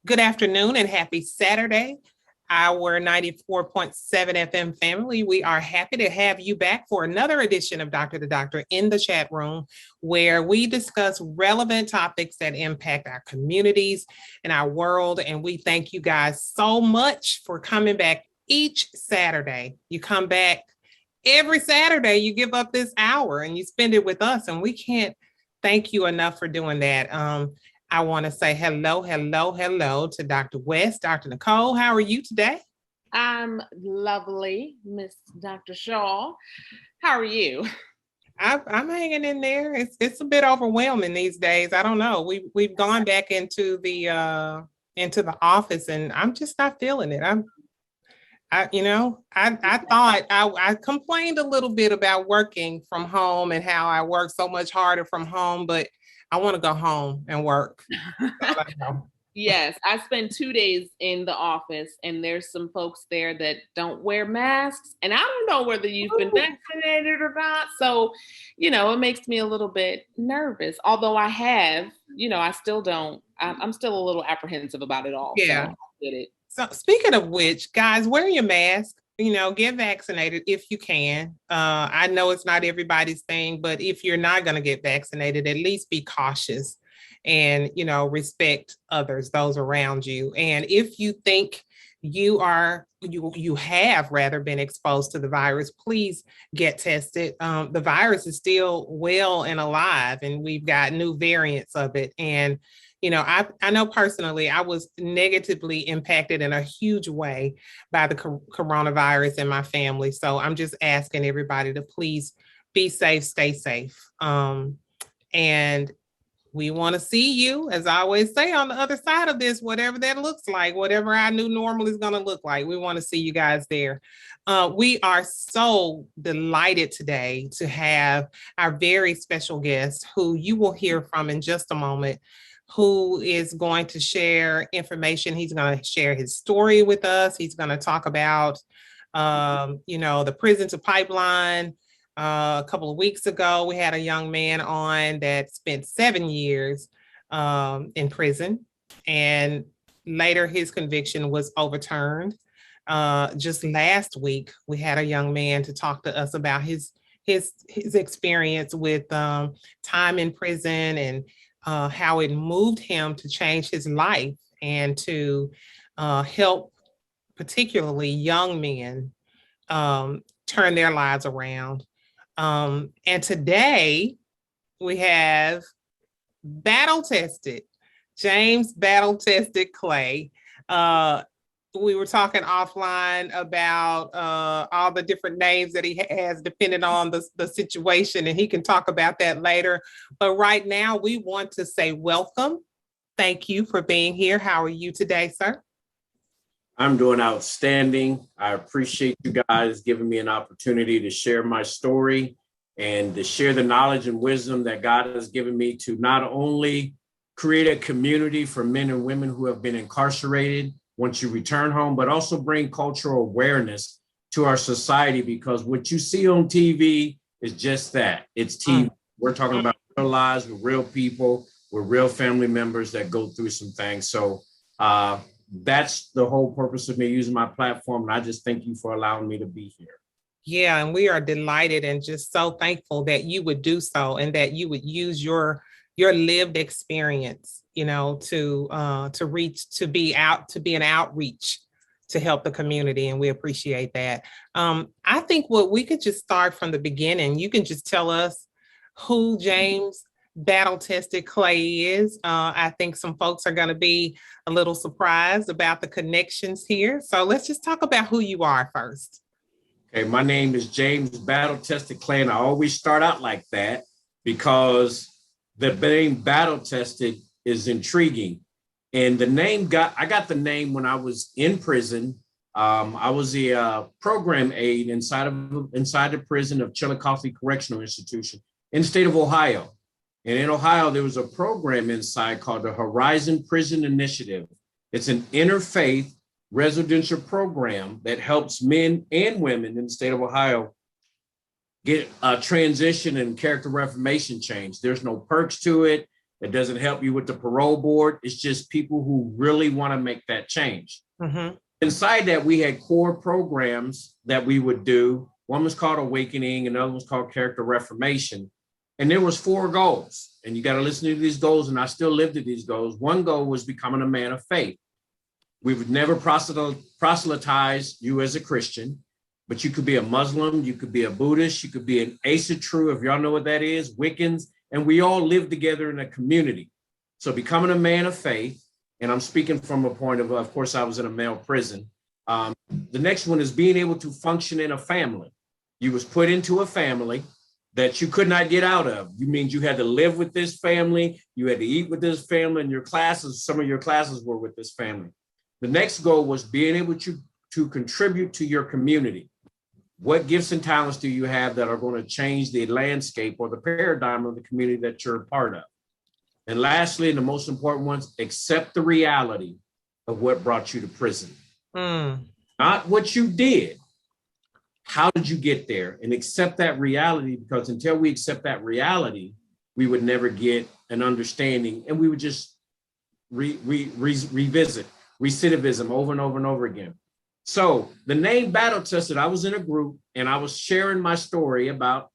Good afternoon and happy Saturday, our 94.7 FM family. We are happy to have you back for another edition of Dr2Dr in the chat room, where we discuss relevant topics that impact our communities and our world. And we thank you guys so much for coming back each Saturday. You come back every Saturday, you give up this hour and you spend it with us, and we can't thank you enough for doing that. I want to say hello to Dr. West, Dr. Nicole. How are you today? I'm lovely, Miss Dr. Shaw. How are you? I'm hanging in there. It's a bit overwhelming these days. I don't know. We've gone back into the office, and I'm just not feeling it. I thought I complained a little bit about working from home and how I work so much harder from home, but I want to go home and work. Yes, I spend 2 days in the office, and there's some folks there that don't wear masks, and I don't know whether you've been vaccinated or not. So, it makes me a little bit nervous. Although I have, I still don't. I'm still a little apprehensive about it all. Yeah. So I get it. So speaking of which, guys, wear your mask. Get vaccinated if you can. I know it's not everybody's thing, but if you're not going to get vaccinated, at least be cautious and, respect others, those around you. And if you think you have rather been exposed to the virus, please get tested. The virus is still well and alive, and we've got new variants of it. And I know personally, I was negatively impacted in a huge way by the coronavirus in my family. So I'm just asking everybody to please be safe, stay safe. And we want to see you, as I always say, on the other side of this, whatever that looks like, whatever our new normal is going to look like. We want to see you guys there. We are so delighted today to have our very special guest, who you will hear from in just a moment, who is going to share information. He's going to share his story with us. He's going to talk about, the prison to pipeline. A couple of weeks ago, we had a young man on that spent 7 years in prison, and later his conviction was overturned. Just last week, we had a young man to talk to us about his experience with time in prison and how it moved him to change his life and to help particularly young men turn their lives around. And today we have battle-tested, James battle-tested Clay. We were talking offline about all the different names that he has depending on the situation, and he can talk about that later. But right now, we want to say welcome. Thank you for being here. How are you today, sir? I'm doing outstanding. I appreciate you guys giving me an opportunity to share my story and to share the knowledge and wisdom that God has given me to not only create a community for men and women who have been incarcerated once you return home, but also bring cultural awareness to our society, because what you see on TV is just that. It's TV. We're talking about real lives with real people, with real family members that go through some things. So that's the whole purpose of me using my platform. And I just thank you for allowing me to be here. Yeah, and we are delighted and just so thankful that you would do so, and that you would use your lived experience, to reach, to be an outreach to help the community. And we appreciate that. I think what we could just start from the beginning. You can just tell us who James battle-tested Clay is. I think some folks are going to be a little surprised about the connections here. So let's just talk about who you are first. Okay, my name is James battle-tested Clay, and I always start out like that because the name battle-tested is intriguing. And I got the name when I was in prison. I was a program aide inside the prison of Chillicothe Correctional Institution in the state of Ohio. And in Ohio, there was a program inside called the Horizon Prison Initiative. It's an interfaith residential program that helps men and women in the state of Ohio get a transition and character reformation change. There's no perks to it. It doesn't help you with the parole board. It's just people who really want to make that change. Mm-hmm. Inside that, we had core programs that we would do. One was called Awakening, another was called Character Reformation. And there was 4 goals. And you got to listen to these goals, and I still lived to these goals. One goal was becoming a man of faith. We would never proselytize you as a Christian, but you could be a Muslim, you could be a Buddhist, you could be an Asatru, if y'all know what that is, Wiccans, and we all live together in a community. So becoming a man of faith, and I'm speaking from a point of course, I was in a male prison. The next one is being able to function in a family. You was put into a family that you could not get out of. You means you had to live with this family, you had to eat with this family, and your classes, some of your classes were with this family. The next goal was being able to contribute to your community. What gifts and talents do you have that are going to change the landscape or the paradigm of the community that you're a part of? And lastly, and the most important ones, accept the reality of what brought you to prison. Not what you did. How did you get there? And accept that reality, because until we accept that reality, we would never get an understanding, and we would just revisit recidivism over and over and over again. So the name Battle Tested, I was in a group and I was sharing my story about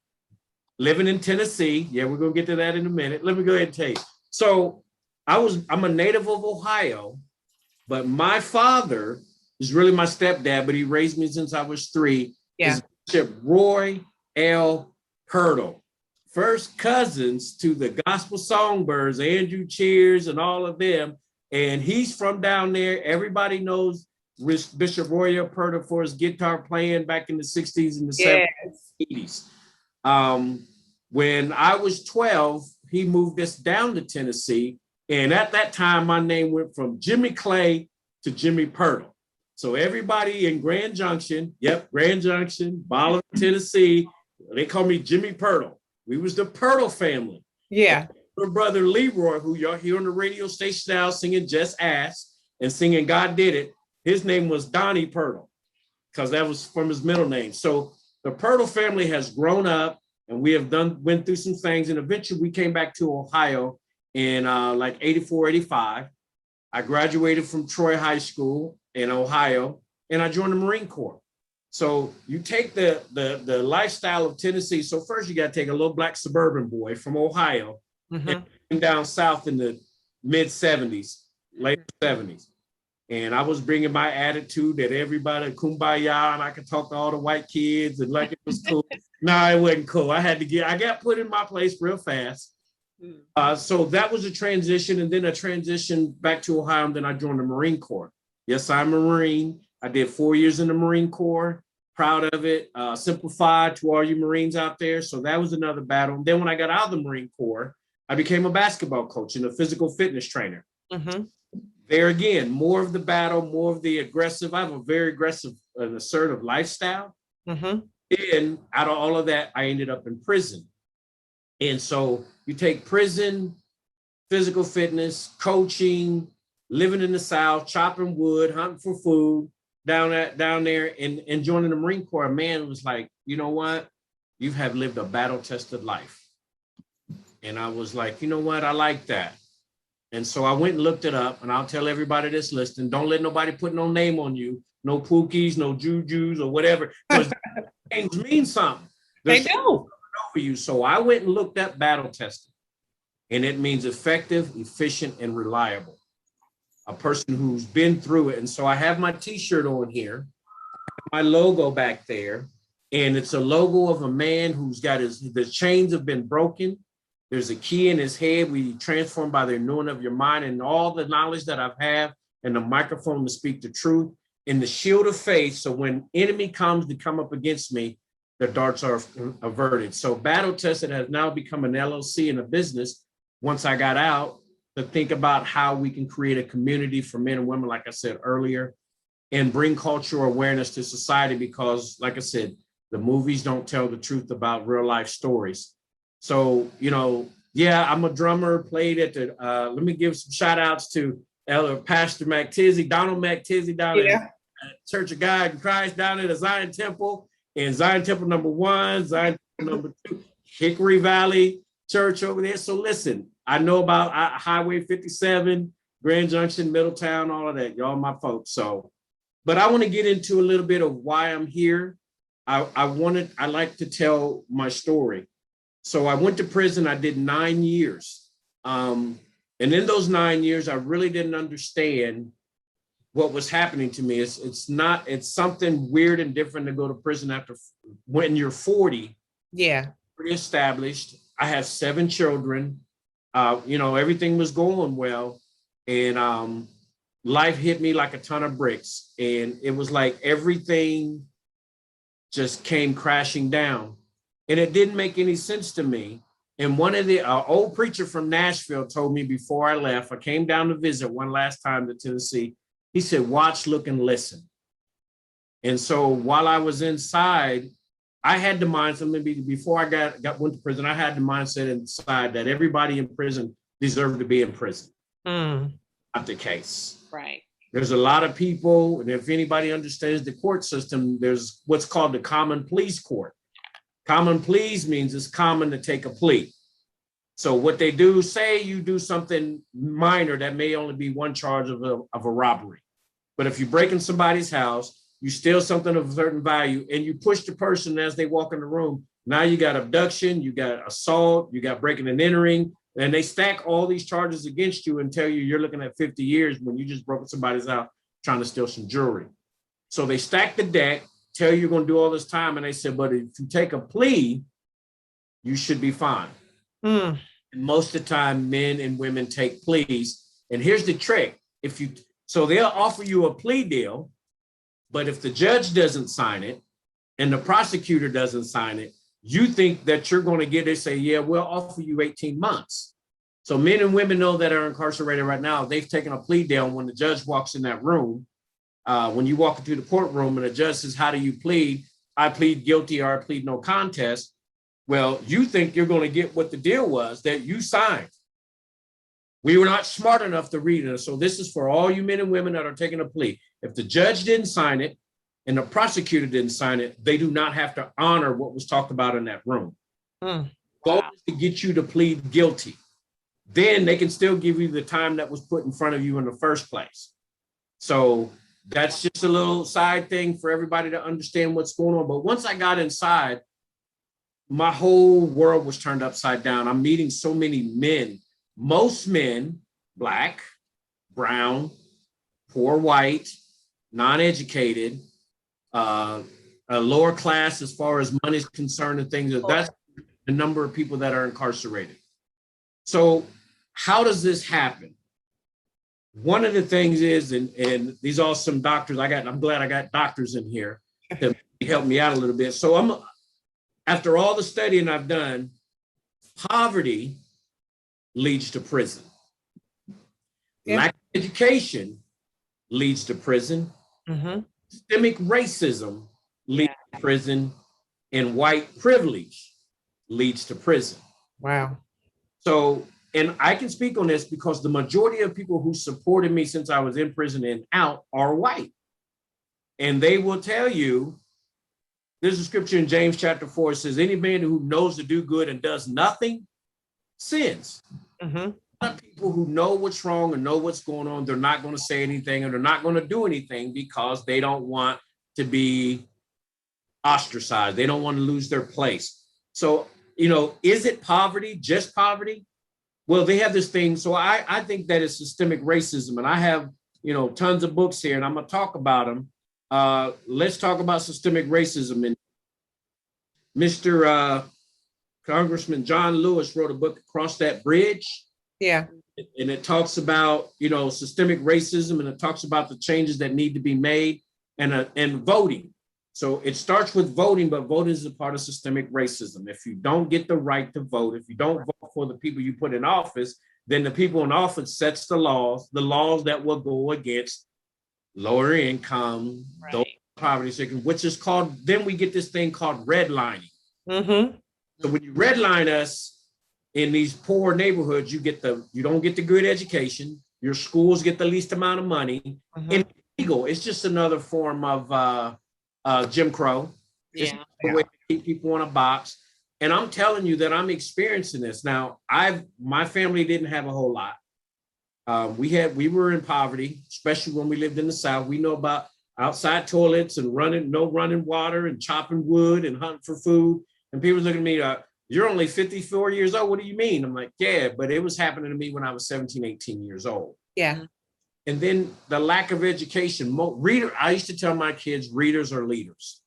living in Tennessee. Yeah, we're going to get to that in a minute. Let me go ahead and tell you. So I'm a native of Ohio, but my father is really my stepdad, but he raised me since I was 3. Yeah. Is Bishop Roy L. Purtle. First cousins to the gospel songbirds, Andrew Cheers and all of them. And he's from down there. Everybody knows Bishop Roy L. Purtle for his guitar playing back in the 60s and the 70s, 80s. When I was 12, he moved us down to Tennessee. And at that time, my name went from Jimmy Clay to Jimmy Purtle. So everybody in Grand Junction, Bolivar, Tennessee, they call me Jimmy Purtle. We was the Purtle family. Yeah. My brother Leroy, who y'all hear on the radio station now singing Just Ask and singing God Did It, his name was Donnie Purtle, because that was from his middle name. So the Purtle family has grown up, and we have went through some things, and eventually we came back to Ohio in like 84, 85. I graduated from Troy High School in Ohio, and I joined the Marine Corps. So you take the lifestyle of Tennessee. So first you got to take a little black suburban boy from Ohio and down south in the mid 70s, late 70s. And I was bringing my attitude that everybody kumbaya, and I could talk to all the white kids and like it was cool. No, it wasn't cool. I got put in my place real fast. So that was a transition, and then a transition back to Ohio, and then I joined the Marine Corps. Yes, I'm a Marine. I did 4 years in the Marine Corps. Proud of it. Simplified to all you Marines out there. So that was another battle. And then when I got out of the Marine Corps, I became a basketball coach and a physical fitness trainer. There again, more of the battle, more of the aggressive. I have a very aggressive and assertive lifestyle. Then out of all of that, I ended up in prison. And so you take prison, physical fitness, coaching, living in the South, chopping wood, hunting for food down there, and joining the Marine Corps. A man was like, you know what? You have lived a battle-tested life. And I was like, you know what? I like that. And so I went and looked it up, and I'll tell everybody that's listening, don't let nobody put no name on you, no Pookies, no Jujus or whatever, because names mean something. They do. For you. So I went and looked up battle testing, and it means effective, efficient, and reliable. A person who's been through it. And so I have my t-shirt on here, my logo back there, and it's a logo of a man who's got the chains have been broken. There's a key in his head. We transformed by the renewing of your mind, and all the knowledge that I've had, and the microphone to speak the truth, and the shield of faith. So when enemy comes to come up against me, the darts are averted. So Battle Tested has now become an LLC and a business. Once I got out, to think about how we can create a community for men and women, like I said earlier, and bring cultural awareness to society, because like I said, the movies don't tell the truth about real life stories. So, yeah, I'm a drummer, played at the, let me give some shout outs to Elder Pastor Donald McTizzy down at Church of God in Christ down at the Zion Temple, and Zion Temple number 1, Zion Temple number 2, Hickory Valley Church over there. So listen, I know about Highway 57, Grand Junction, Middletown, all of that. Y'all my folks. So, but I want to get into a little bit of why I'm here. I like to tell my story. So I went to prison. I did 9 years. And in those 9 years, I really didn't understand what was happening to me. It's something weird and different to go to prison after when you're 40. Yeah. Pretty established. I have 7 children. Everything was going well. And life hit me like a ton of bricks. And it was like everything just came crashing down. And it didn't make any sense to me. And one of the old preacher from Nashville told me before I left, I came down to visit one last time to Tennessee. He said, watch, look, and listen. And so while I was inside, I had the mindset, maybe before I went to prison, I had the mindset inside that everybody in prison deserved to be in prison. Not the case. Right. There's a lot of people, and if anybody understands the court system, there's what's called the common pleas court. Common pleas means it's common to take a plea. So what they do, say you do something minor that may only be one charge of a robbery. But if you break in somebody's house, you steal something of a certain value, and you push the person as they walk in the room, now you got abduction, you got assault, you got breaking and entering, and they stack all these charges against you and tell you you're looking at 50 years when you just broke somebody's house trying to steal some jewelry. So they stack the deck, tell you you're going to do all this time, and they said, but if you take a plea, you should be fine. And most of the time, men and women take pleas. And here's the trick. So they'll offer you a plea deal, but if the judge doesn't sign it and the prosecutor doesn't sign it, you think that you're going to get, they say, yeah, we'll offer you 18 months. So men and women know that are incarcerated right now, they've taken a plea deal. When the judge walks in that room, when you walk into the courtroom and the judge says, how do you plead? I plead guilty or I plead no contest. Well, you think you're going to get what the deal was that you signed. We were not smart enough to read it. So this is for all you men and women that are taking a plea. If the judge didn't sign it and the prosecutor didn't sign it, they do not have to honor what was talked about in that room. Goal is to get you to plead guilty. Then they can still give you the time that was put in front of you in the first place. So that's just a little side thing for everybody to understand what's going on. But once I got inside, my whole world was turned upside down. I'm meeting so many men, most men, Black, brown, poor white, non-educated, a lower class as far as money is concerned and things. That's the number of people that are incarcerated. So how does this happen? One of the things is, and these are some doctors, I'm glad I got doctors in here to help me out a little bit. So after all the studying I've done, poverty leads to prison. Lack of education leads to prison. Systemic racism leads to prison, and white privilege leads to prison. Wow. So, and I can speak on this because the majority of people who supported me since I was in prison and out are white. And they will tell you, there's a scripture in James chapter 4, it says, any man who knows to do good and does nothing sins. A lot of people who know what's wrong and know what's going on, they're not going to say anything and they're not going to do anything because they don't want to be ostracized. They don't want to lose their place. So, is it poverty, just poverty? Well, they have this thing. So I think that it's systemic racism. And I have, tons of books here and I'm going to talk about them. Let's talk about systemic racism. And Mr. Congressman John Lewis wrote a book, Across That Bridge. Yeah. And it talks about, systemic racism, and it talks about the changes that need to be made and voting. So it starts with voting, but voting is a part of systemic racism. If you don't get the right to vote, if you don't vote for the people you put in office, then the people in office sets the laws that will go against lower income, those poverty stricken, which is called, then we get this thing called redlining. So when you redline us in these poor neighborhoods, you don't get the good education, your schools get the least amount of money, and it's illegal. It's just another form of Jim Crow. It's a way to keep people in a box. And I'm telling you that I'm experiencing this. Now, my family didn't have a whole lot. We were in poverty, especially when we lived in the South. We know about outside toilets and no running water and chopping wood and hunting for food. And people looking at me, you're only 54 years old. What do you mean? I'm like, yeah, but it was happening to me when I was 17, 18 years old. Yeah. And then the lack of education. I used to tell my kids, readers are leaders.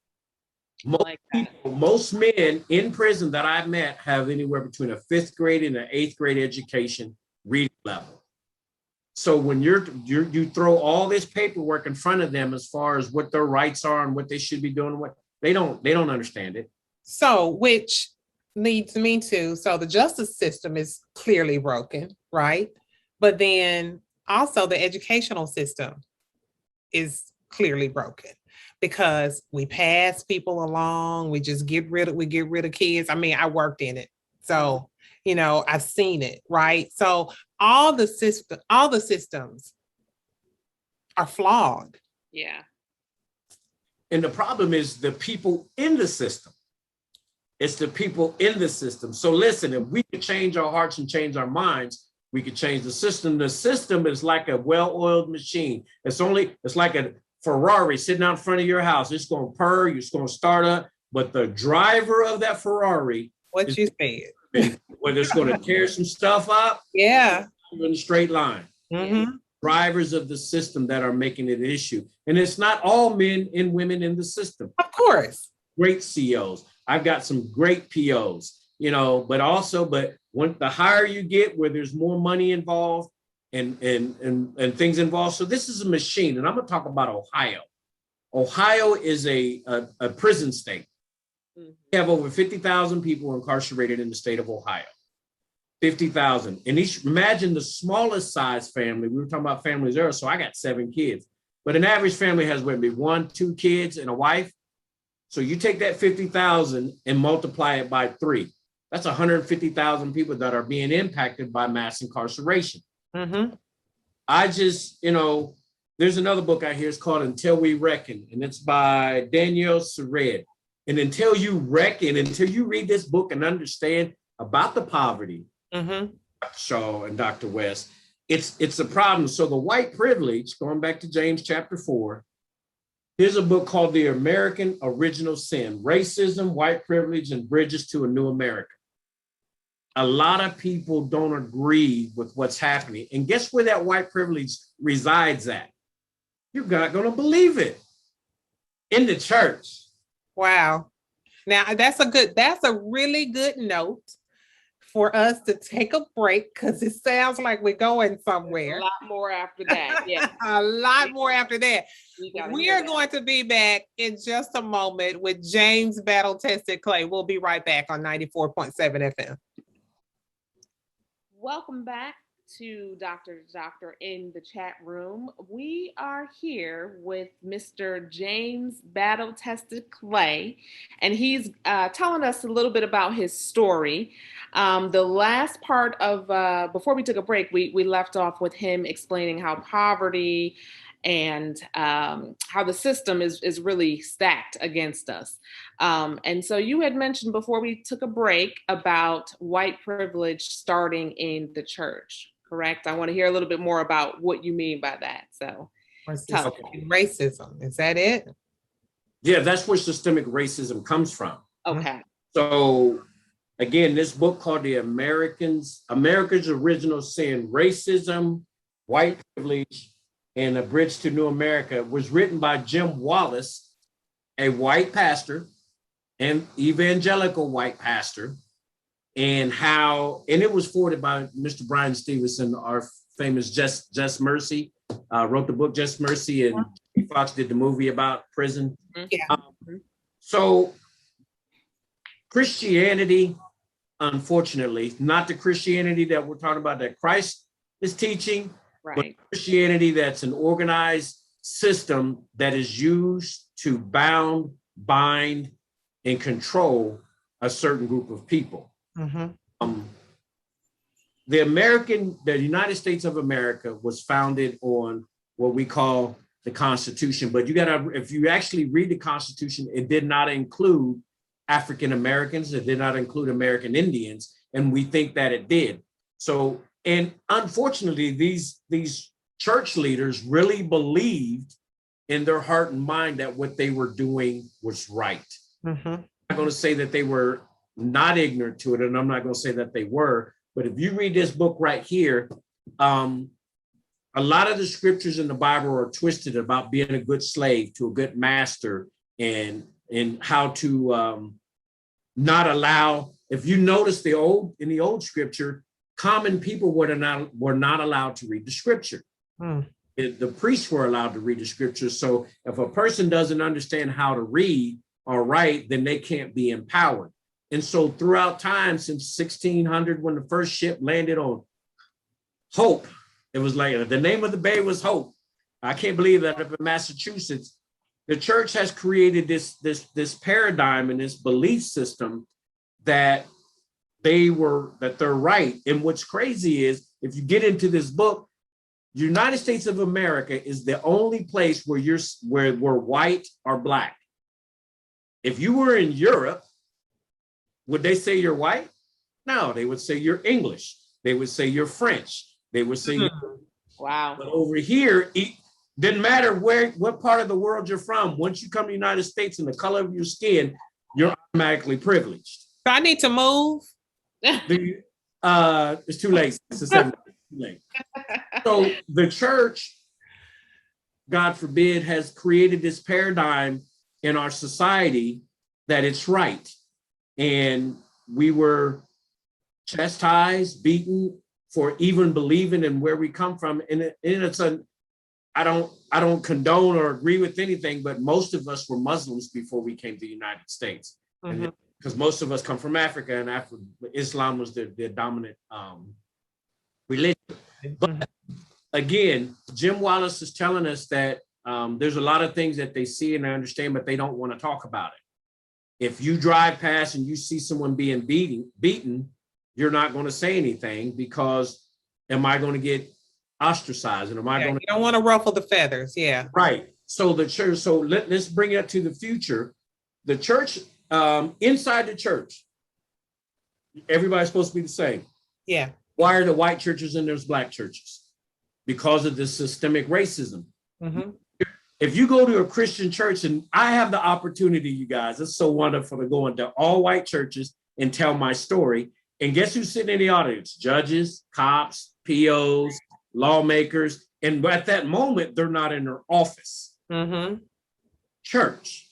Most men in prison that I've met have anywhere between a 5th grade and an 8th grade education reading level. So when you throw all this paperwork in front of them as far as what their rights are and what they should be doing, what they don't understand it. So which leads me to, so the justice system is clearly broken, right? But then also the educational system is clearly broken because we pass people along, we get rid of kids. I mean, I worked in it. So, I've seen it, right? So all the systems are flawed. Yeah. And the problem is the people in the system. It's the people in the system. So listen, if we could change our hearts and change our minds, we could change the system. The system is like a well-oiled machine. It's like a Ferrari sitting out in front of your house. It's going to purr, it's going to start up, but the driver of that Ferrari, what you said, whether it's going to tear some stuff up, yeah, in a straight line. Mm-hmm. Drivers of the system that are making it an issue. And it's not all men and women in the system. Of course. Great CEOs. I've got some great POs, but when the higher you get, where there's more money involved and things involved. So this is a machine, and I'm going to talk about Ohio. Ohio is a prison state. We have over 50,000 people incarcerated in the state of Ohio. 50,000. And imagine the smallest size family. We were talking about families earlier, so I got 7 kids. But an average family has maybe 1, 2 kids and a wife. So you take that 50,000 and multiply it by 3. That's 150,000 people that are being impacted by mass incarceration. Mm-hmm. There's another book out here. It's called Until We Reckon, and it's by Danielle Sered. And until you read this book and understand about the poverty, mm-hmm. Dr. Shaw and Dr. West, it's a problem. So the white privilege, going back to James chapter 4, here's a book called The American Original Sin: Racism, White Privilege, and Bridges to a New America. A lot of people don't agree with what's happening. And guess where that white privilege resides at? You're not going to believe it. In the church. Wow. Now that's a really good note for us to take a break, because it sounds like we're going somewhere. A lot more after that. Yeah. A lot more after that. We are going to be back in just a moment with James Battle Tested Clay. We'll be right back on 94.7 FM. Welcome back to Dr2Dr in the chat room. We are here with Mr. James Battle Tested Clay, and he's telling us a little bit about his story. The last part of, before we took a break, we left off with him explaining how poverty and how the system is really stacked against us. And so you had mentioned before we took a break about white privilege starting in the church, correct? I want to hear a little bit more about what you mean by that. So racism, is that it? Yeah, that's where systemic racism comes from. Okay. So again, this book called The America's Original Sin: Racism, White Privilege, and A Bridge to New America was written by Jim Wallace, a white pastor, and evangelical white pastor, and it was forwarded by Mr. Brian Stevenson, our famous Just Mercy, wrote the book Just Mercy, and Fox did the movie about prison. Yeah. So Christianity, unfortunately, not the Christianity that we're talking about that Christ is teaching, right, but Christianity that's an organized system that is used to bind, and control a certain group of people. Mm-hmm. The United States of America was founded on what we call the Constitution, but if you actually read the Constitution, it did not include African Americans. It did not include American Indians, and we think that it did. So, and unfortunately, these church leaders really believed in their heart and mind that what they were doing was right. Mm-hmm. I'm not going to say that they were not ignorant to it, and I'm not going to say that they were, but if you read this book right here, a lot of the scriptures in the Bible are twisted about being a good slave to a good master, and how to not allow. If you notice in the old scripture, common people were not allowed to read the scripture. The priests were allowed to read the scripture. So if a person doesn't understand how to read or write, then they can't be empowered. And so throughout time, since 1600, when the first ship landed on Hope, it was like the name of the bay was Hope. I can't believe that up in Massachusetts, the church has created this paradigm and this belief system that they're right. And what's crazy is, if you get into this book, the United States of America is the only place where we're white or black. If you were in Europe, would they say you're white? No, they would say you're English. They would say you're French. They would say, wow. But over here, it didn't matter what part of the world you're from. Once you come to the United States and the color of your skin, you're automatically privileged. So I need to move. It's too late. It's too late. So the church, God forbid, has created this paradigm in our society that it's right. And we were chastised, beaten for even believing in where we come from. And I don't condone or agree with anything, but most of us were Muslims before we came to the United States. Mm-hmm. Because most of us come from Africa, and Islam was the dominant religion. But again, Jim Wallace is telling us that there's a lot of things that they see and they understand, but they don't want to talk about it. If you drive past and you see someone being beaten, you're not going to say anything, because am I going to get ostracized? And am I going to? You don't want to ruffle the feathers. Yeah. Right. So the church. So let's bring it to the future. The church, inside the church, everybody's supposed to be the same. Yeah. Why are the white churches and there's black churches? Because of the systemic racism. Mm-hmm. If you go to a Christian church, and I have the opportunity, you guys, it's so wonderful to go into all white churches and tell my story. And guess who's sitting in the audience? Judges, cops, POs, lawmakers. And at that moment, they're not in their office. Mm-hmm. Church.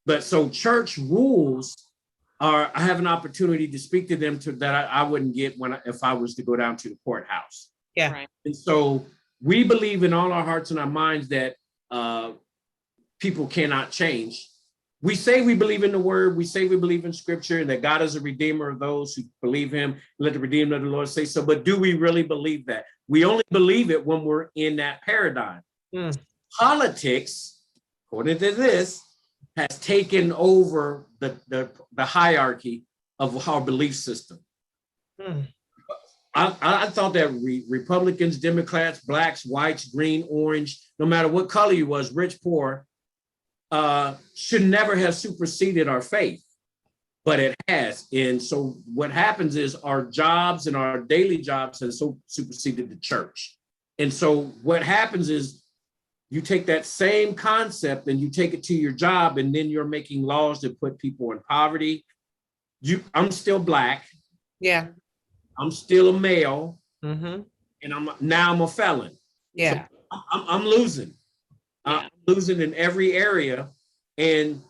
But so church rules I have an opportunity to speak to them that I wouldn't get if I was to go down to the courthouse. Yeah. Right. And so we believe in all our hearts and our minds that people cannot change. We say we believe in the word. We say we believe in scripture and that God is a redeemer of those who believe him. Let the redeemer of the Lord say so. But do we really believe that? We only believe it when we're in that paradigm. Politics, according to this, has taken over the hierarchy of our belief system. I thought that Republicans, Democrats, blacks, whites, green, orange, no matter what color you was, rich, poor, should never have superseded our faith, but it has. And so what happens is our jobs and our daily jobs have so superseded the church. And so what happens is you take that same concept and you take it to your job, and then you're making laws that put people in poverty. I'm still black. Yeah. I'm still a male. Mm-hmm. And I'm a felon. Yeah. So I'm losing. I'm losing in every area, and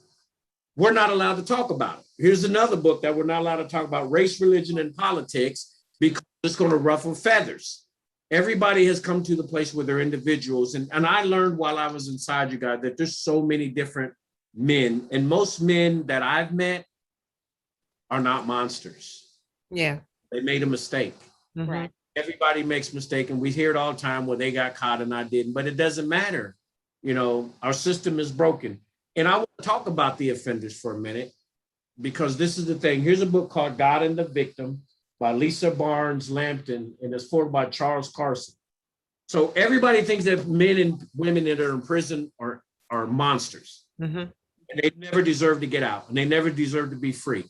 we're not allowed to talk about it. Here's another book that we're not allowed to talk about: Race, Religion, and Politics, because it's going to ruffle feathers. Everybody has come to the place where they're individuals. And I learned while I was inside you guys that there's so many different men, and most men that I've met are not monsters. Yeah. They made a mistake. Mm-hmm. Right. Everybody makes mistakes, and we hear it all the time where they got caught and I didn't, but it doesn't matter. You know, our system is broken. And I want to talk about the offenders for a minute, because this is the thing. Here's a book called God and the Victim by Lisa Barnes Lampton, and it's forwarded by Charles Carson. So everybody thinks that men and women that are in prison are monsters. Mm-hmm. They never deserve to get out, and they never deserve to be free.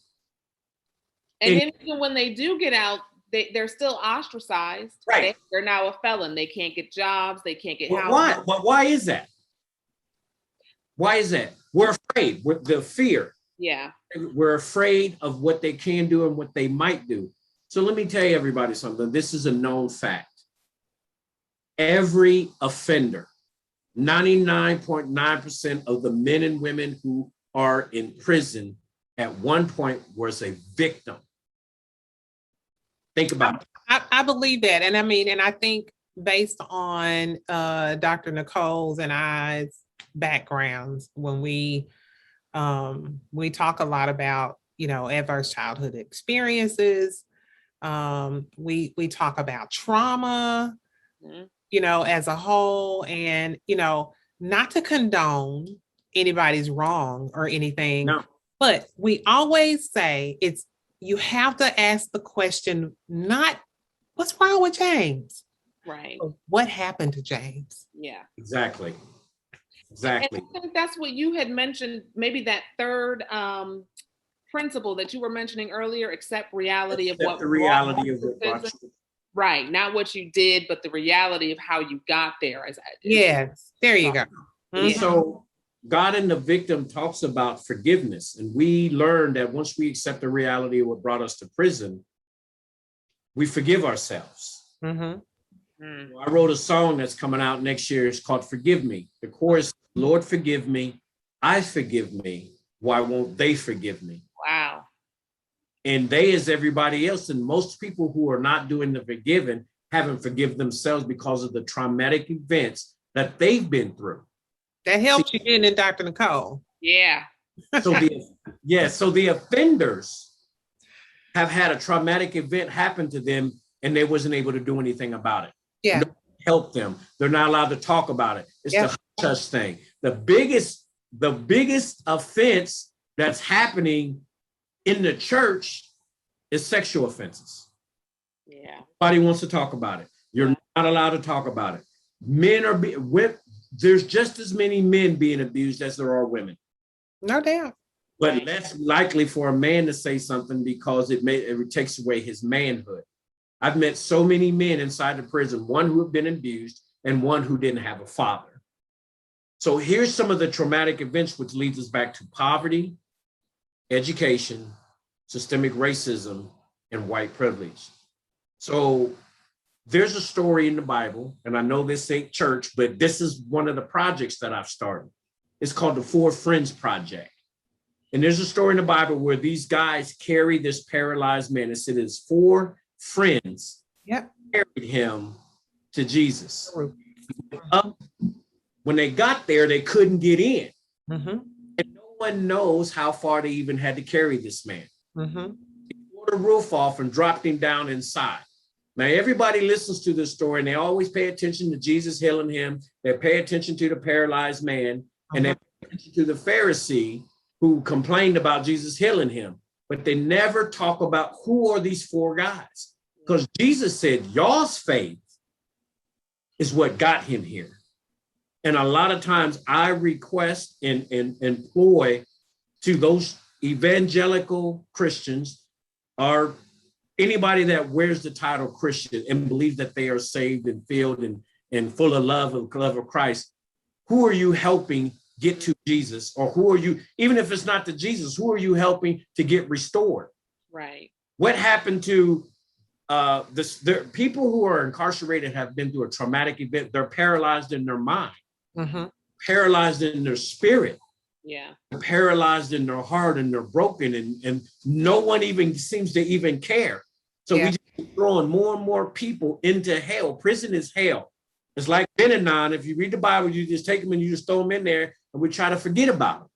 And then even when they do get out, they're still ostracized. Right. They're now a felon. They can't get jobs. They can't get Well, housing. why is that? Why is that? We're afraid. With the fear. Yeah. We're afraid of what they can do and what they might do. So let me tell you, everybody, something. This is a known fact. Every offender, 99.9% of the men and women who are in prison at one point was a victim. Think about it. I believe that. And I mean, and I think based on Dr. Nicole's and I's backgrounds, when we talk a lot about, adverse childhood experiences, we talk about trauma, as a whole, and, not to condone anybody's wrong or anything, No. but we always say you have to ask the question, not what's wrong with James? Right. What happened to James? Yeah. Exactly. And I think that's what you had mentioned, maybe that third principle that you were mentioning earlier, accept reality of what the reality of what brought you. Right. Not what you did, but the reality of how you got there. Yes, there you go. And so God and the victim talks about forgiveness. And we learned that once we accept the reality of what brought us to prison, we forgive ourselves. I wrote a song that's coming out next year. It's called Forgive Me. The chorus, Lord, forgive me. I forgive me. Why won't they forgive me? Wow. And they is everybody else. And most people who are not doing the forgiving haven't forgiven themselves because of the traumatic events that they've been through. That helps you getting in Dr. Nicole. Yeah. So the offenders have had a traumatic event happen to them and they wasn't able to do anything about it. Yeah. No help them. They're not allowed to talk about it. It's the hush thing. The biggest offense that's happening in the church is sexual offenses. Yeah. Nobody wants to talk about it. You're not allowed to talk about it. Men are there's just as many men being abused as there are women. No doubt. But less likely for a man to say something because it takes away his manhood. I've met so many men inside the prison, one who have been abused and one who didn't have a father. So here's some of the traumatic events, which leads us back to poverty, education, systemic racism, and white privilege. So there's a story in the Bible, and I know this ain't church, but this is one of the projects that I've started. It's called the Four Friends Project. And there's a story in the Bible where these guys carry this paralyzed man. It said his four friends carried him to Jesus. When they got there, they couldn't get in. And no one knows how far they even had to carry this man. They tore the roof off and dropped him down inside. Now, everybody listens to this story and they always pay attention to Jesus healing him. They pay attention to the paralyzed man and they pay attention to the Pharisee who complained about Jesus healing him. But they never talk about who are these four guys. Because Jesus said, y'all's faith is what got him here. And a lot of times I request and employ to those evangelical Christians or anybody that wears the title Christian and believes that they are saved and filled and full of love of Christ. Who are you helping get to Jesus? Or who are you, even if it's not to Jesus, who are you helping to get restored? Right. What happened to the people who are incarcerated have been through a traumatic event. They're paralyzed in their mind, paralyzed in their spirit, paralyzed in their heart, and they're broken, and no one even seems to even care. So we just keep throwing more and more people into hell. Prison is hell. It's like Ben-Anon. If you read the Bible, you just take them and you just throw them in there, and we try to forget about them.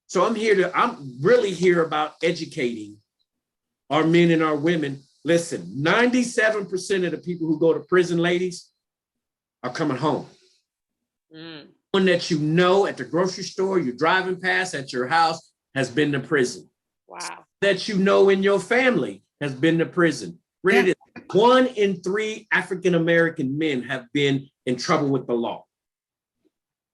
So I'm really here about educating our men and our women. Listen, 97% of the people who go to prison, ladies, are coming home. One that you know at the grocery store, you're driving past at your house, has been to prison. Wow. That you know in your family has been to prison. Really, 1 in 3 African-American men have been in trouble with the law.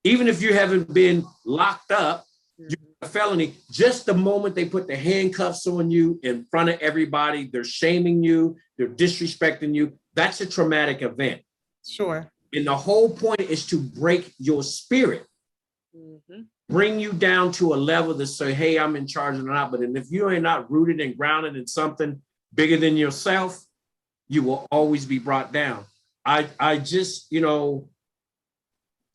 Even if you haven't been locked up, You got a felony. Just the moment they put the handcuffs on you in front of everybody, they're shaming you, they're disrespecting you. That's a traumatic event. Sure. And the whole point is to break your spirit, bring you down to a level to say, hey, I'm in charge or not. But if you ain't not rooted and grounded in something bigger than yourself, you will always be brought down. I just,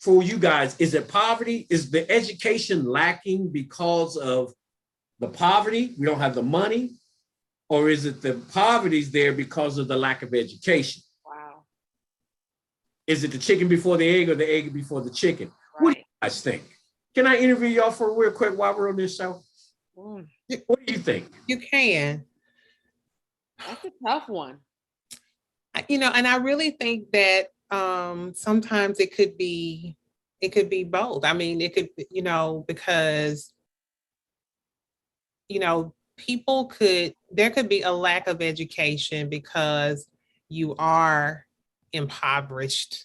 for you guys, is it poverty? Is the education lacking because of the poverty? We don't have the money? Or is it the poverty's there because of the lack of education? Wow. Is it the chicken before the egg or the egg before the chicken? Right. What do you guys think? Can I interview y'all for real quick while we're on this show? What do you think? You can. That's a tough one. And I really think that sometimes it could be both. I mean, it could, because, there could be a lack of education because you are impoverished.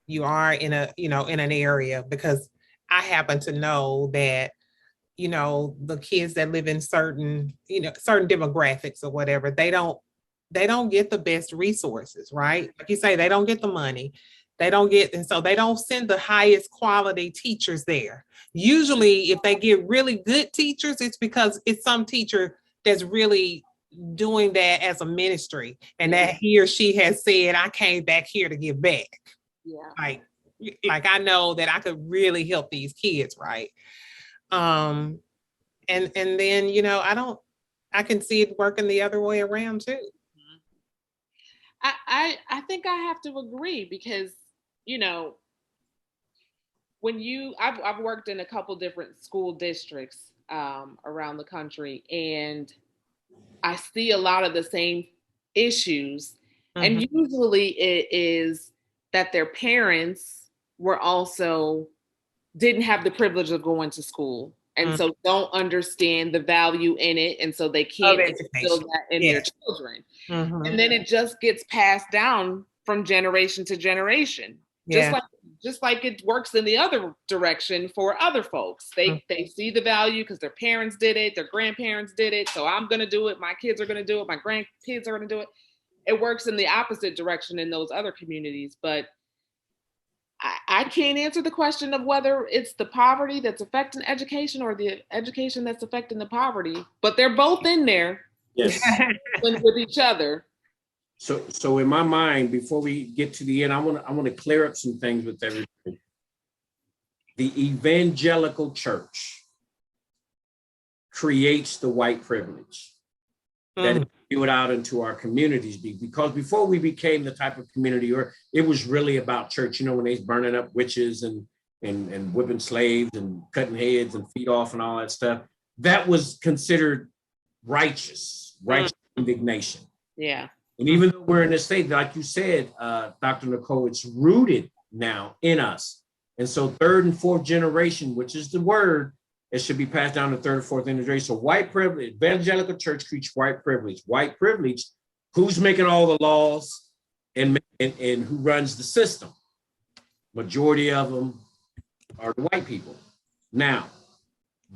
You are in an area, because I happen to know that, the kids that live in certain demographics or whatever, they don't get the best resources, right? Like you say, they don't get the money. And so they don't send the highest quality teachers there. Usually, if they get really good teachers, it's because it's some teacher that's really doing that as a ministry, and that he or she has said, I came back here to give back. Yeah. Like I know that I could really help these kids, right? And then, I can see it working the other way around too. I think I have to agree, because when I've worked in a couple different school districts around the country, and I see a lot of the same issues. And usually it is that their parents didn't have the privilege of going to school, and so don't understand the value in it, and so they can't instill that in their children. And then it just gets passed down from generation to generation. Just like it works in the other direction for other folks. They see the value because their parents did it, their grandparents did it, so I'm going to do it, my kids are going to do it, my grandkids are going to do it. It works in the opposite direction in those other communities. But I can't answer the question of whether it's the poverty that's affecting education or the education that's affecting the poverty, but they're both in there. Yes. with each other. So in my mind, before we get to the end, I want to clear up some things with everybody. The evangelical church creates the white privilege that is spewed out into our communities, because before we became the type of community, or it was really about church, when they was burning up witches and whipping slaves and cutting heads and feet off and all that stuff, that was considered righteous indignation. Yeah. And even though we're in this state, like you said, Dr. Nicole, it's rooted now in us. And so third and fourth generation, which is the word, it should be passed down to third and fourth generation. So white privilege, evangelical church creates white privilege. White privilege, who's making all the laws and who runs the system? Majority of them are the white people. Now,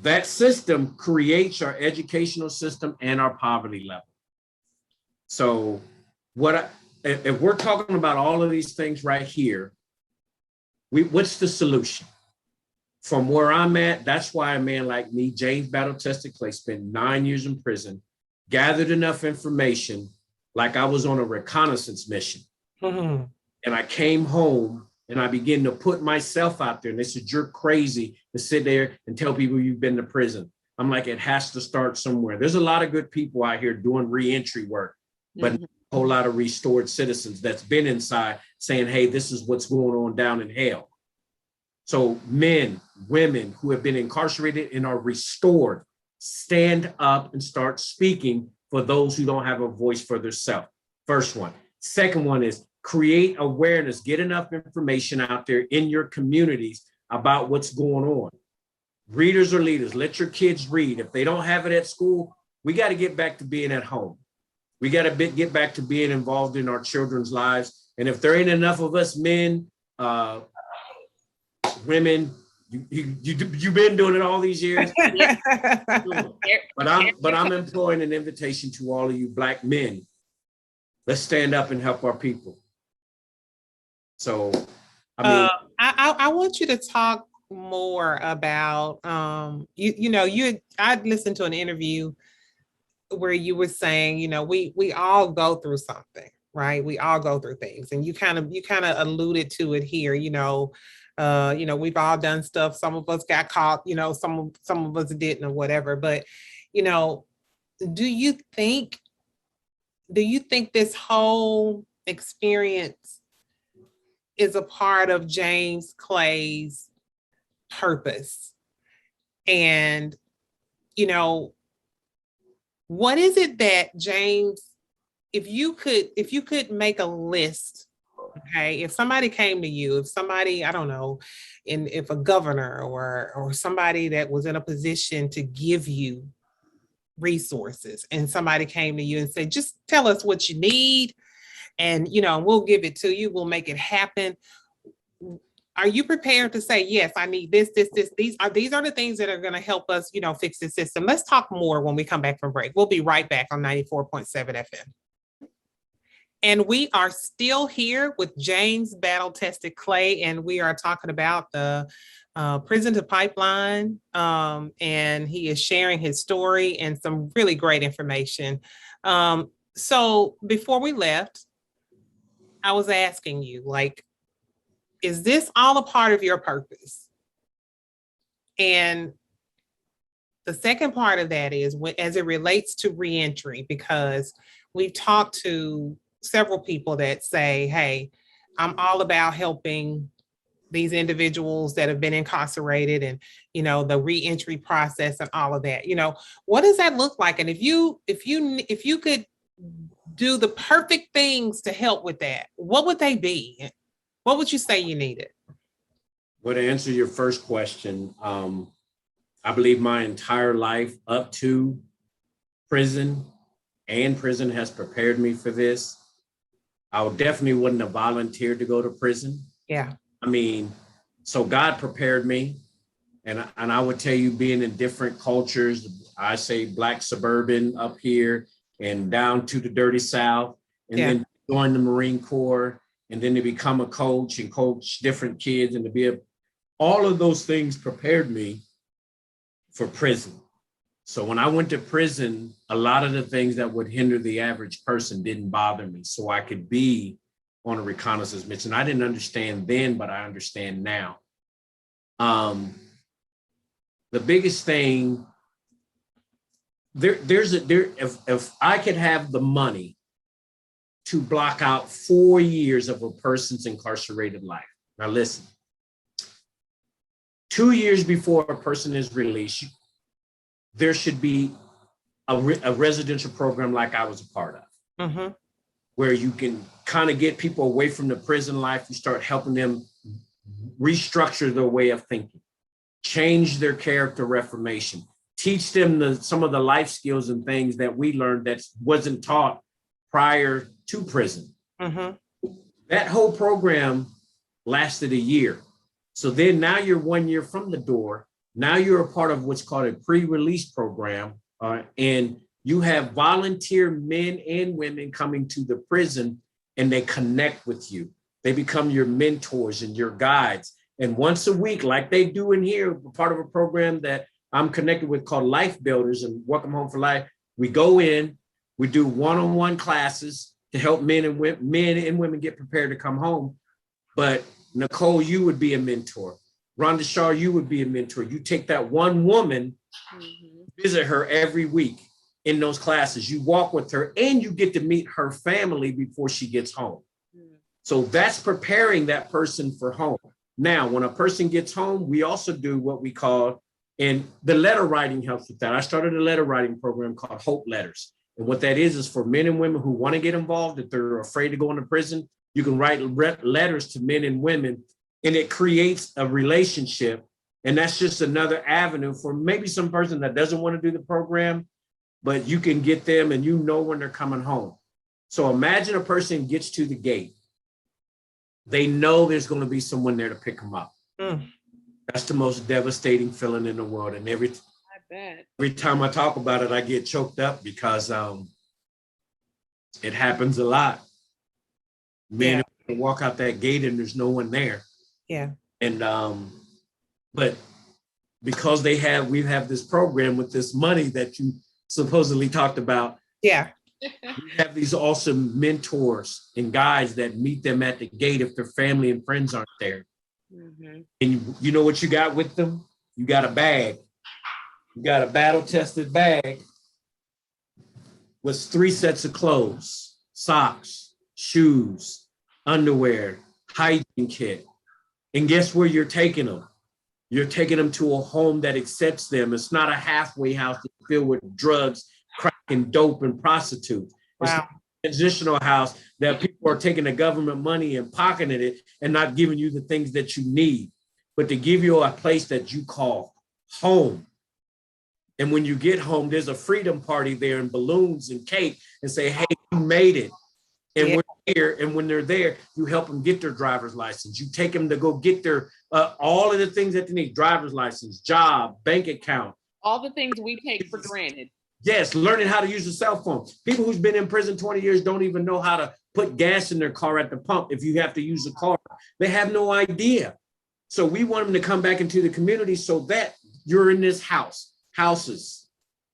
that system creates our educational system and our poverty level. So if we're talking about all of these things right here, what's the solution? From where I'm at, that's why a man like me, James Battle Tested Clay, spent 9 years in prison, gathered enough information like I was on a reconnaissance mission. And I came home and I began to put myself out there. And they said, you're crazy to sit there and tell people you've been to prison. I'm like, it has to start somewhere. There's a lot of good people out here doing reentry work, but a whole lot of restored citizens that's been inside saying, hey, this is what's going on down in hell. So men, women who have been incarcerated and are restored, stand up and start speaking for those who don't have a voice for themselves. First one. Second one is create awareness, get enough information out there in your communities about what's going on. Readers are leaders. Let your kids read. If they don't have it at school, we got to get back to being at home. We got to get back to being involved in our children's lives. And if there ain't enough of us men, women, You've been doing it all these years. Yeah. But I'm employing an invitation to all of you Black men. Let's stand up and help our people. So, I mean, I want you to talk more about I listened to an interview where you were saying, we all go through something, right? We all go through things, and you kind of alluded to it here. We've all done stuff. Some of us got caught, some of us didn't, or whatever. But do you think this whole experience is a part of James Clay's purpose? And what is it that James, if you could make a list, okay, if somebody came to you, if somebody, I don't know, if a governor or somebody that was in a position to give you resources, and somebody came to you and said, just tell us what you need, and we'll give it to you, we'll make it happen. Are you prepared to say, yes, I need this, these are the things that are going to help us, fix the system? Let's talk more when we come back from break. We'll be right back on 94.7 FM. And we are still here with James Battle-Tested Clay, and we are talking about the prison to pipeline, and he is sharing his story and some really great information. So before we left, I was asking you, is this all a part of your purpose? And the second part of that is as it relates to reentry, because we've talked to several people that say, hey, I'm all about helping these individuals that have been incarcerated, and the reentry process and all of that. What does that look like? And if you could do the perfect things to help with that, what would they be? What would you say you needed? Well, to answer your first question, I believe my entire life up to prison has prepared me for this. I definitely wouldn't have volunteered to go to prison. Yeah. I mean, so God prepared me. And I would tell you, being in different cultures, I say Black suburban up here and down to the dirty South, and then join the Marine Corps, and then to become a coach and coach different kids, and to be all of those things prepared me for prison. So when I went to prison, a lot of the things that would hinder the average person didn't bother me. So I could be on a reconnaissance mission. I didn't understand then, but I understand now. The biggest thing, if I could have the money to block out 4 years of a person's incarcerated life. Now listen, 2 years before a person is released, there should be a residential program like I was a part of, mm-hmm. where you can kind of get people away from the prison life. You start helping them restructure their way of thinking, change their character reformation, teach them some of the life skills and things that we learned that wasn't taught prior to prison. Mm-hmm. That whole program lasted a year. So then now you're 1 year from the door. Now you're a part of what's called a pre-release program. And you have volunteer men and women coming to the prison, and they connect with you. They become your mentors and your guides. And once a week, like they do in here, part of a program that I'm connected with called Life Builders and Welcome Home for Life, we go in, we do one-on-one classes to help men and women get prepared to come home. But Nicole, you would be a mentor. Rhonda Shaw, you would be a mentor. You take that one woman, visit her every week in those classes. You walk with her, and you get to meet her family before she gets home. So that's preparing that person for home. Now, when a person gets home, we also do what we call, and the letter writing helps with that. I started a letter writing program called Hope Letters. And what that is for men and women who want to get involved, if they're afraid to go into prison, you can write letters to men and women, and it creates a relationship. And that's just another avenue for maybe some person that doesn't want to do the program, but you can get them and you know when they're coming home. So imagine a person gets to the gate. They know there's going to be someone there to pick them up. That's the most devastating feeling in the world. And every time I talk about it, I get choked up because it happens a lot. Men walk out that gate and there's no one there. Yeah. And but because we have this program with this money that you supposedly talked about. Yeah. We have these awesome mentors and guys that meet them at the gate if their family and friends aren't there. Mm-hmm. And you know what you got with them? You got a bag. You got a battle-tested bag with 3 sets of clothes, socks, shoes, underwear, hygiene kit. And guess where you're taking them? You're taking them to a home that accepts them. It's not a halfway house that's filled with drugs, crack, and dope and prostitutes. Wow. It's a transitional house that people are taking the government money and pocketing it and not giving you the things that you need, but to give you a place that you call home. And when you get home, there's a freedom party there and balloons and cake and say, hey, you made it. And we're here. And when they're there, you help them get their driver's license. You take them to go get their all of the things that they need: driver's license, job, bank account. All the things we take for granted. Yes, learning how to use a cell phone. People who's been in prison 20 years don't even know how to put gas in their car at the pump if you have to use a car. They have no idea. So we want them to come back into the community so that you're in this houses.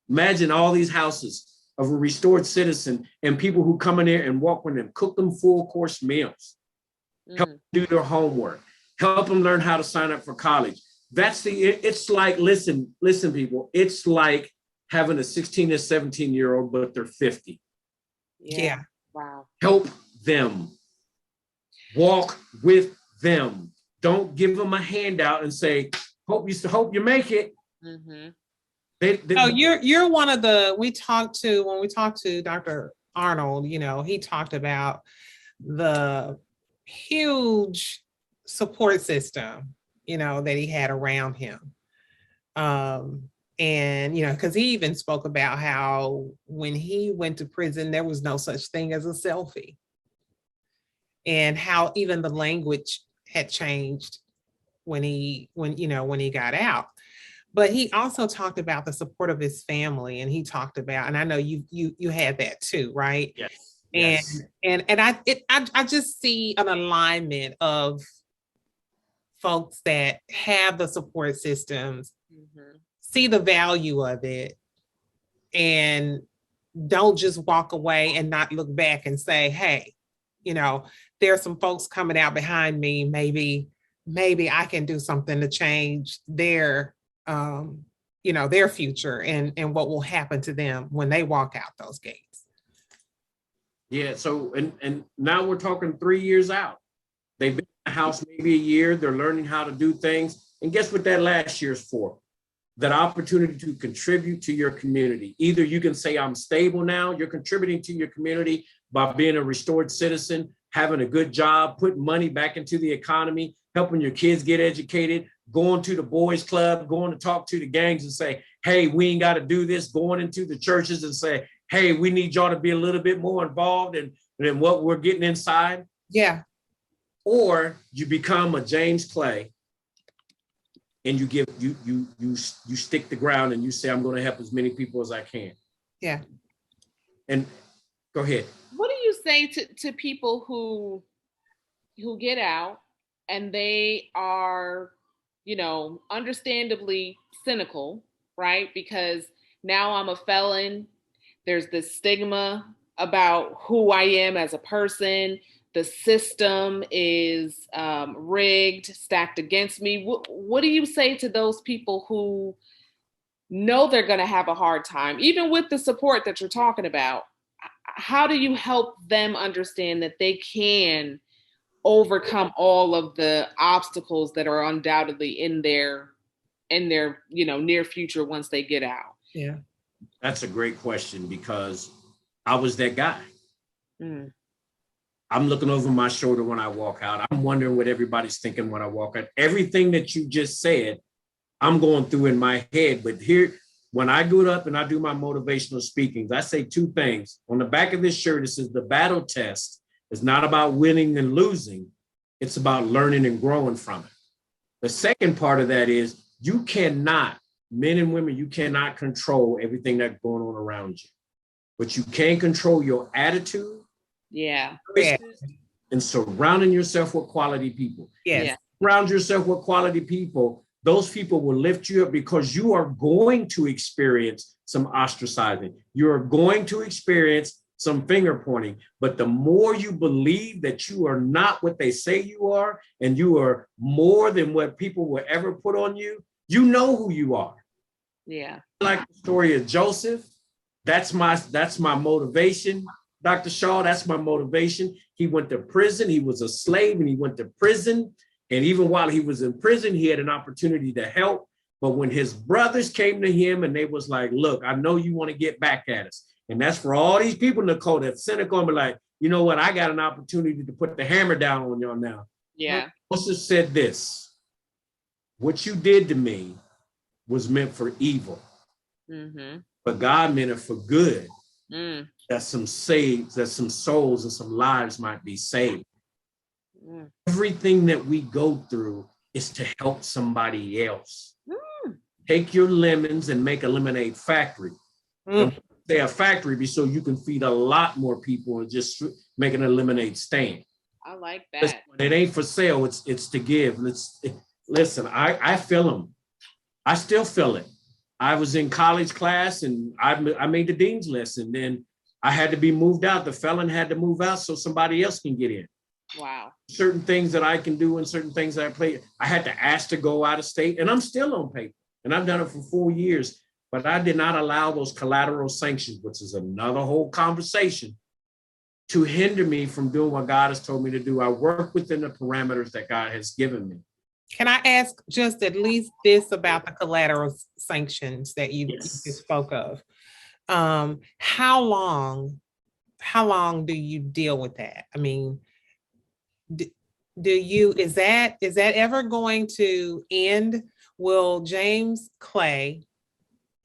Imagine all these houses of a restored citizen and people who come in there and walk with them, cook them full course meals, help them do their homework, help them learn how to sign up for college. It's like, listen, people, it's like having a 16 or 17-year-old, but they're 50. Yeah. Wow. Help them. Walk with them. Don't give them a handout and say, hope you make it. Mm-hmm. You're one of the, when we talked to Dr. Arnold, he talked about the huge support system, that he had around him. And, because he even spoke about how when he went to prison, there was no such thing as a selfie. And how even the language had changed when he got out. But he also talked about the support of his family, and he talked about, and I know you had that too, right? Yes. And I just see an alignment of folks that have the support systems, see the value of it, and don't just walk away and not look back and say, hey, there's some folks coming out behind me. Maybe I can do something to change their future and what will happen to them when they walk out those gates. Yeah. So, and now we're talking 3 years out. They've been in the house maybe a year. They're learning how to do things. And guess what that last year's for? That opportunity to contribute to your community. Either you can say, I'm stable now. You're contributing to your community by being a restored citizen, having a good job, putting money back into the economy, helping your kids get educated, going to the boys club, going to talk to the gangs and say, hey, we ain't got to do this, going into the churches and say, hey, we need y'all to be a little bit more involved in what we're getting inside. Yeah. Or you become a James Clay and you stick the ground and you say, I'm going to help as many people as I can. Yeah. And go ahead. What do you say to people who get out and they are, understandably cynical, right? Because now I'm a felon. There's this stigma about who I am as a person. The system is rigged, stacked against me. What do you say to those people who know they're going to have a hard time, even with the support that you're talking about? How do you help them understand that they can overcome all of the obstacles that are undoubtedly in their near future once they get out? Yeah, that's a great question, because I was that guy. I'm looking over my shoulder when I walk out. I'm wondering what everybody's thinking when I walk out. Everything that you just said, I'm going through in my head. But here, when I go up and I do my motivational speakings, I say 2 things. On the back of this shirt, it says the battle test is not about winning and losing. It's about learning and growing from it. The second part of that is you cannot, men and women, you cannot control everything that's going on around you, but you can control your attitude. Yeah. And surrounding yourself with quality people. Yes. Yeah. Surround yourself with quality people. Those people will lift you up because you are going to experience some ostracizing. You're going to experience some finger pointing. But the more you believe that you are not what they say you are, and you are more than what people will ever put on you, you know who you are. Yeah. Like the story of Joseph, that's my motivation. Dr. Shaw, that's my motivation. He went to prison. He was a slave and he went to prison. And even while he was in prison, he had an opportunity to help. But when his brothers came to him and they was like, look, I know you want to get back at us. And that's for all these people, Nicole, that's cynical and be like, you know what? I got an opportunity to put the hammer down on y'all now. Yeah. Joseph said this, what you did to me was meant for evil, but God meant it for good. That some souls and some lives might be saved. Everything that we go through is to help somebody else. Take your lemons and make a lemonade factory. Say a factory so you can feed a lot more people and just making a lemonade stand. I like that. It ain't for sale. It's to give. Listen, I feel them. I still feel it. I was in college class and I made the dean's list, and then I had to be moved out. The felon had to move out so somebody else can get in. Wow. Certain things that I can do and certain things that I play. I had to ask to go out of state, and I'm still on paper, and I've done it for 4 years, but I did not allow those collateral sanctions, which is another whole conversation, to hinder me from doing what God has told me to do. I work within the parameters that God has given me. Can I ask just at least this about the collateral sanctions that you just spoke of? How long do you deal with that? I mean, is that ever going to end? Will James Clay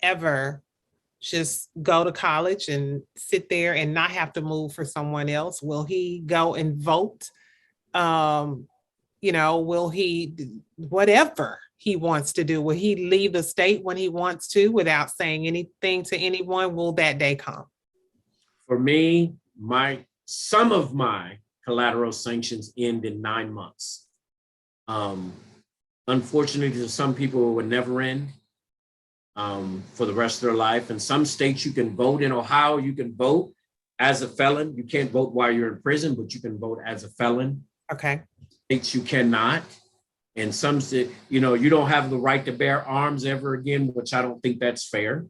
ever just go to college and sit there and not have to move for someone else? Will he go and vote? Will he, whatever he wants to do, will he leave the state when he wants to without saying anything to anyone? Will that day come? For me, some of my collateral sanctions end in 9 months. Unfortunately, to some people, it would never end for the rest of their life. In some states, you can vote. In Ohio, you can vote as a felon. You can't vote while you're in prison, but you can vote as a felon. Okay. States you cannot. And some say, you don't have the right to bear arms ever again, which I don't think that's fair.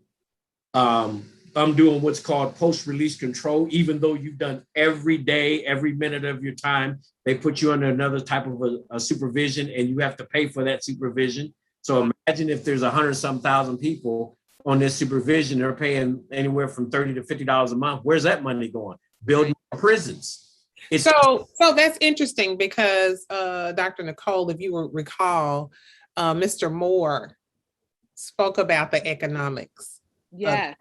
I'm doing what's called post-release control, even though you've done every day, every minute of your time, they put you under another type of a supervision and you have to pay for that supervision. So imagine if there's 100-some-thousand people on this supervision, they're paying anywhere from $30 to $50 a month. Where's that money going? Building prisons. So that's interesting because Dr. Nicole, if you will recall, Mr. Moore spoke about the economics. Yes.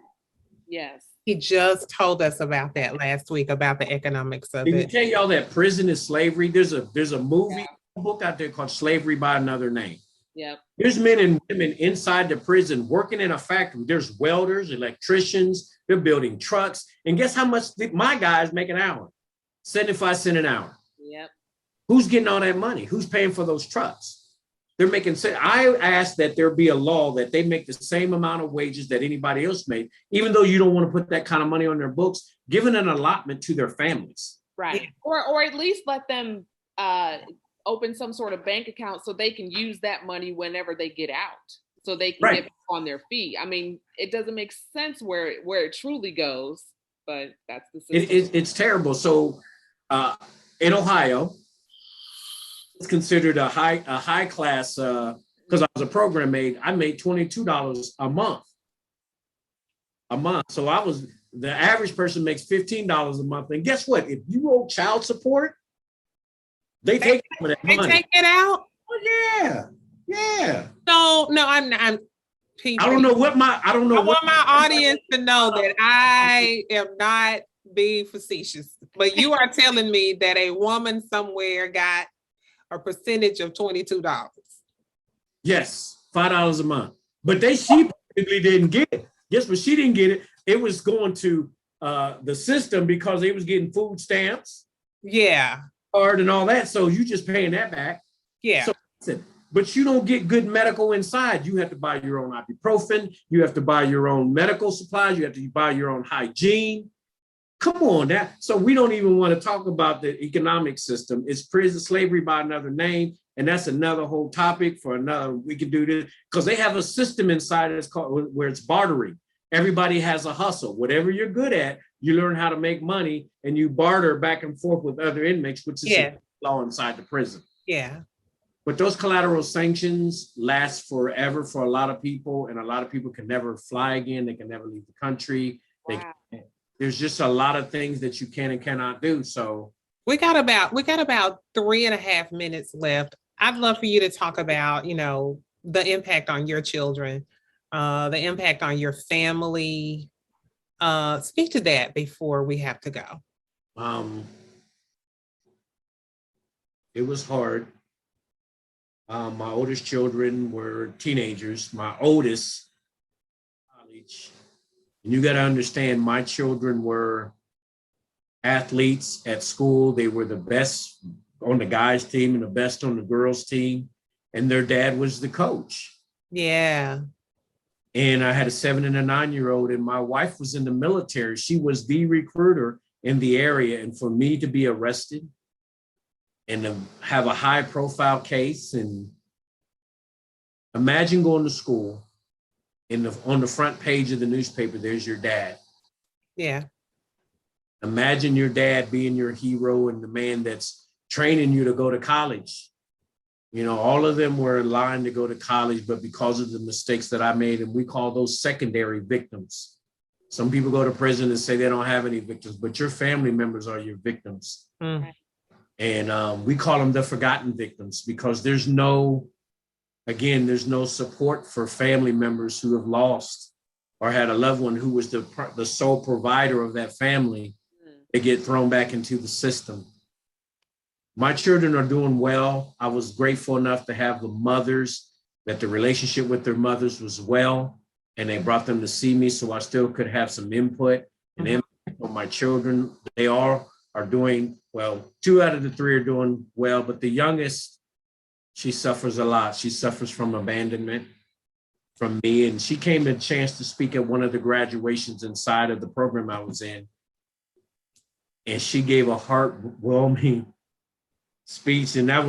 Yes. He just told us about that last week, about the economics of Did it. he tell y'all that prison is slavery? There's a movie book out there called Slavery by Another Name. Yep. There's men and women inside the prison working in a factory. There's welders, electricians, they're building trucks. And guess how much my guys make an hour? 75 cents an hour. Yep. Who's getting all that money? Who's paying for those trucks? They're making. I asked that there be a law that they make the same amount of wages that anybody else made, even though you don't want to put that kind of money on their books, given an allotment to their families. Right. Or at least let them open some sort of bank account so they can use that money whenever they get out, so they can get back on their feet. I mean, it doesn't make sense where it truly goes, but that's the system. It's terrible. So in Ohio, it's considered a high class because I was a program aide. I made $22 a month. So the average person makes $15 a month. And guess what? If you owe child support, they take some of that money. They take it out? Oh, yeah. No, I'm People, I don't know what my audience to know that I am not being facetious, but you are telling me that a woman somewhere got a percentage of $22. Yes, $5 a month. But she practically didn't get it. Guess what? She didn't get it. It was going to the system because they was getting food stamps, Yeah. card and all that. So you just paying that back. Yeah. So, but you don't get good medical inside. You have to buy your own ibuprofen. You have to buy your own medical supplies. You have to buy your own hygiene. Come on, so we don't even want to talk about the economic system. It's prison slavery by another name, and that's another whole topic for another. We can do this because they have a system inside that's called where it's bartering. Everybody has a hustle. Whatever you're good at, you learn how to make money, and you barter back and forth with other inmates, which is a law inside the prison. Yeah. But those collateral sanctions last forever for a lot of people, and a lot of people can never fly again. They can never leave the country. Wow. There's just a lot of things that you can and cannot do. So we got about 3.5 minutes left. I'd love for you to talk about, the impact on your children, the impact on your family. Speak to that before we have to go. It was hard. My oldest children were teenagers. My oldest, college. And you got to understand, my children were athletes at school. They were the best on the guys' team and the best on the girls' team. And their dad was the coach. Yeah. And I had a 7 and a 9-year-old, and my wife was in the military. She was the recruiter in the area. And for me to be arrested and to have a high profile case, and imagine going to school, on the front page of the newspaper, there's your dad. Yeah. Imagine your dad being your hero and the man that's training you to go to college. All of them were in line to go to college, but because of the mistakes that I made, and we call those secondary victims. Some people go to prison and say they don't have any victims, but your family members are your victims. Mm. And we call them the forgotten victims, because there's no support for family members who have lost or had a loved one who was the sole provider of that family. They get thrown back into the system. My children are doing well. I was grateful enough to have the mothers, that the relationship with their mothers was well, and they brought them to see me so I still could have some input and impact on my children. They all are doing well. 2 out of the 3 are doing well, but the youngest, she suffers a lot. She suffers from abandonment from me. And she came a chance to speak at one of the graduations inside of the program I was in. And she gave a heartwarming speech. And that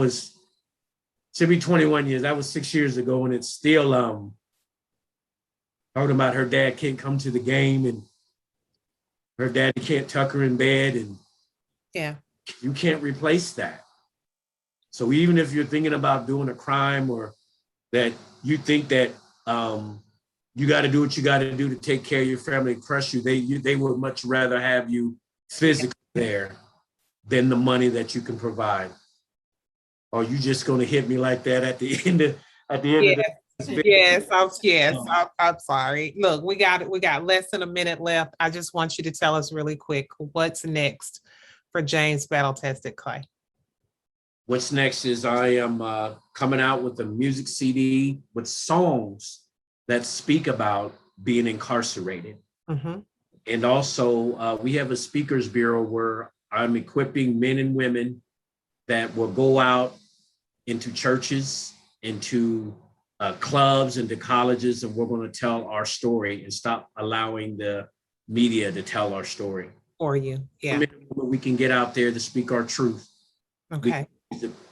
should be 21 years. That was 6 years ago. And it's still talking about her dad can't come to the game, and her daddy can't tuck her in bed. And yeah, you can't replace that. So even if you're thinking about doing a crime, or that you think that you got to do what you got to do to take care of your family and crush you, they would much rather have you physically there than the money that you can provide. Or you just going to hit me like that at the end of the Yes, I'm sorry. Look, we got less than a minute left. I just want you to tell us really quick, what's next for James Battle Tested Clay? What's next is I am coming out with a music CD with songs that speak about being incarcerated. Mm-hmm. And also we have a speakers bureau where I'm equipping men and women that will go out into churches, into clubs, into colleges, and we're going to tell our story and stop allowing the media to tell our story. For you, yeah. We can get out there to speak our truth. Okay.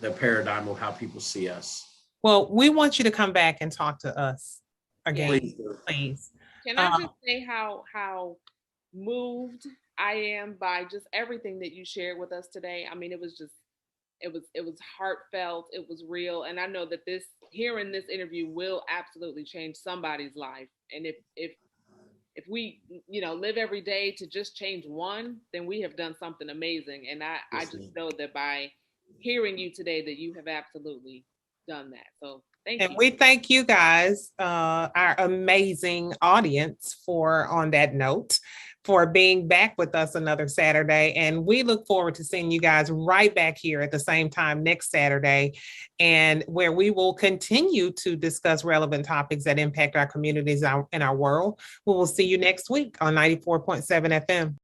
The paradigm of how people see us. Well, we want you to come back and talk to us again, please. Can I just say how moved I am by just everything that you shared with us today? I mean, it was heartfelt, it was real, and I know that hearing this interview will absolutely change somebody's life. And if we, live every day to just change one, then we have done something amazing. And I just know that by hearing you today, that you have absolutely done that. So thank you. And we thank you guys, our amazing audience, on that note. for being back with us another Saturday. And we look forward to seeing you guys right back here at the same time next Saturday, and where we will continue to discuss relevant topics that impact our communities and our world. We will see you next week on 94.7 FM.